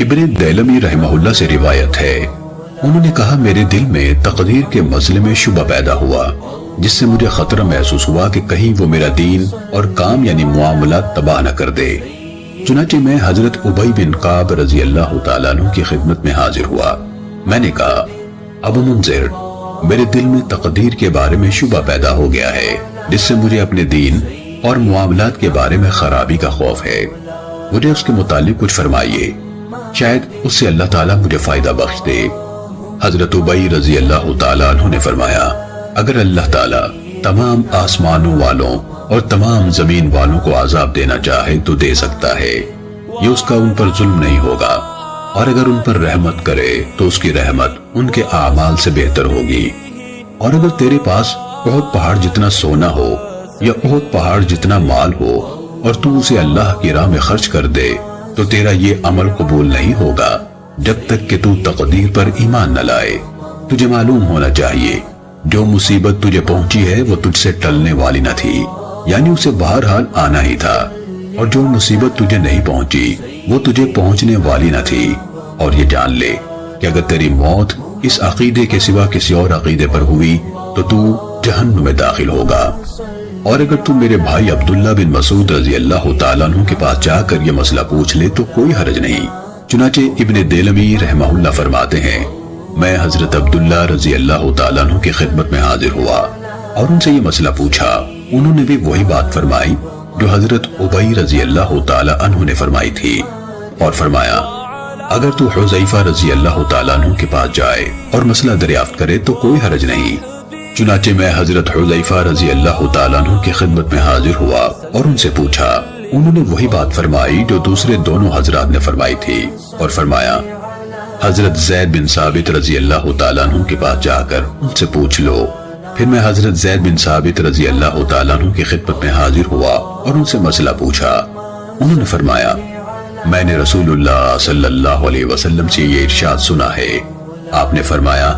ابن دیلمی رحمہ اللہ سے روایت ہے، انہوں نے کہا میرے دل میں تقدیر کے مسئلے میں شبہ پیدا ہوا، جس سے مجھے خطرہ محسوس ہوا کہ کہیں وہ میرا دین اور کام یعنی معاملات تباہ نہ کر دے۔ چنانچہ میں حضرت ابی بن کعب رضی اللہ تعالیٰ عنہ کی خدمت میں حاضر ہوا۔ میں نے کہا، ابو منذر، میرے دل میں تقدیر کے بارے میں شبہ پیدا ہو گیا ہے، جس سے مجھے اپنے دین اور معاملات کے بارے میں خرابی کا خوف ہے۔ مجھے اس کے متعلق کچھ فرمائیے، شاید اس سے اللہ تعالیٰ مجھے فائدہ بخش دے۔ حضرت ابی رضی اللہ تعالیٰ عنہ نے فرمایا، اگر اللہ تعالیٰ تمام آسمانوں والوں اور تمام زمین والوں کو عذاب دینا چاہے تو دے سکتا ہے، یہ اس کا ان پر ظلم نہیں ہوگا، اور اگر ان پر رحمت کرے تو اس کی رحمت ان کے اعمال سے بہتر ہوگی۔ اور اگر تیرے پاس احد پہاڑ جتنا سونا ہو یا احد پہاڑ جتنا مال ہو اور تو اسے اللہ کی راہ میں خرچ کر دے تو تیرا یہ عمل قبول نہیں ہوگا جب تک کہ تو تقدیر پر ایمان نہ لائے۔ تجھے معلوم ہونا چاہیے جو مصیبت تجھے پہنچی ہے وہ تجھ سے ٹلنے والی نہ تھی، یعنی اسے بہرحال آنا ہی تھا، اور جو مصیبت تجھے نہیں پہنچی وہ تجھے پہنچنے والی نہ تھی۔ اور یہ جان لے کہ اگر تیری موت اس عقیدے کے سوا کسی اور عقیدے پر ہوئی تو تو جہنم میں داخل ہوگا۔ اور اگر تم میرے بھائی عبداللہ بن مسعود رضی اللہ تعالیٰ عنہ کے پاس جا کر یہ مسئلہ پوچھ لے تو کوئی حرج نہیں۔ چنانچہ ابن دیلمی رحمہ اللہ فرماتے ہیں، میں حضرت عبداللہ رضی اللہ تعالیٰ عنہ کی خدمت میں حاضر ہوا اور ان سے یہ مسئلہ پوچھا۔ انہوں نے بھی وہی بات فرمائی جو حضرت ابی رضی اللہ تعالیٰ عنہ نے فرمائی تھی، اور فرمایا، اگر تو حذیفہ رضی اللہ تعالیٰ عنہ کے پاس جائے اور مسئلہ دریافت کرے تو کوئی حرج نہیں۔ چنانچہ میں حضرت حذیفہ رضی اللہ تعالیٰ عنہ کی خدمت میں حاضر ہوا اور ان سے پوچھا۔ انہوں نے وہی بات فرمائی جو دوسرے دونوں حضرات نے فرمائی تھی، اور فرمایا، حضرت زید بن ثابت رضی اللہ تعالیٰ عنہ کے پاس جا کر ان سے پوچھ لو۔ پھر میں حضرت زید بن ثابت رضی اللہ تعالیٰ عنہ کی خدمت میں حاضر ہوا اور ان سے مسئلہ پوچھا۔ انہوں نے فرمایا، میں نے رسول اللہ صلی اللہ علیہ وسلم سے یہ ارشاد سنا ہے، آپ نے فرمایا،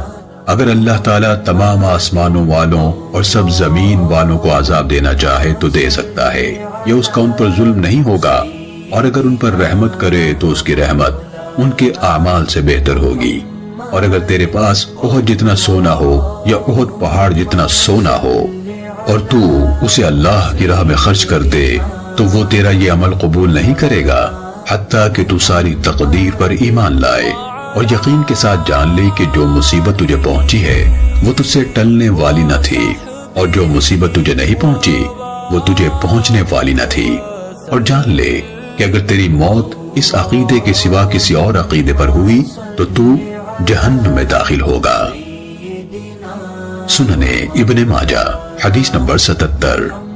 اگر اللہ تعالیٰ تمام آسمانوں والوں اور سب زمین والوں کو عذاب دینا چاہے تو دے سکتا ہے، یہ اس کا ان پر ظلم نہیں ہوگا، اور اگر ان پر رحمت کرے تو اس کی رحمت ان کے اعمال سے بہتر ہوگی۔ اور اگر تیرے پاس احد جتنا سونا ہو یا احد پہاڑ جتنا سونا ہو اور تو اسے اللہ کی راہ میں خرچ کر دے تو وہ تیرا یہ عمل قبول نہیں کرے گا حتیٰ کہ تو ساری تقدیر پر ایمان لائے، اور یقین کے ساتھ جان لے کہ جو مصیبت تجھے پہنچی ہے وہ تجھ سے ٹلنے والی نہ تھی، اور جو مصیبت تجھے نہیں پہنچی وہ تجھے پہنچنے والی نہ تھی۔ اور جان لے کہ اگر تیری موت اس عقیدے کے سوا کسی اور عقیدے پر ہوئی تو تو جہنم میں داخل ہوگا۔ سننے ابن ماجہ حدیث نمبر 77۔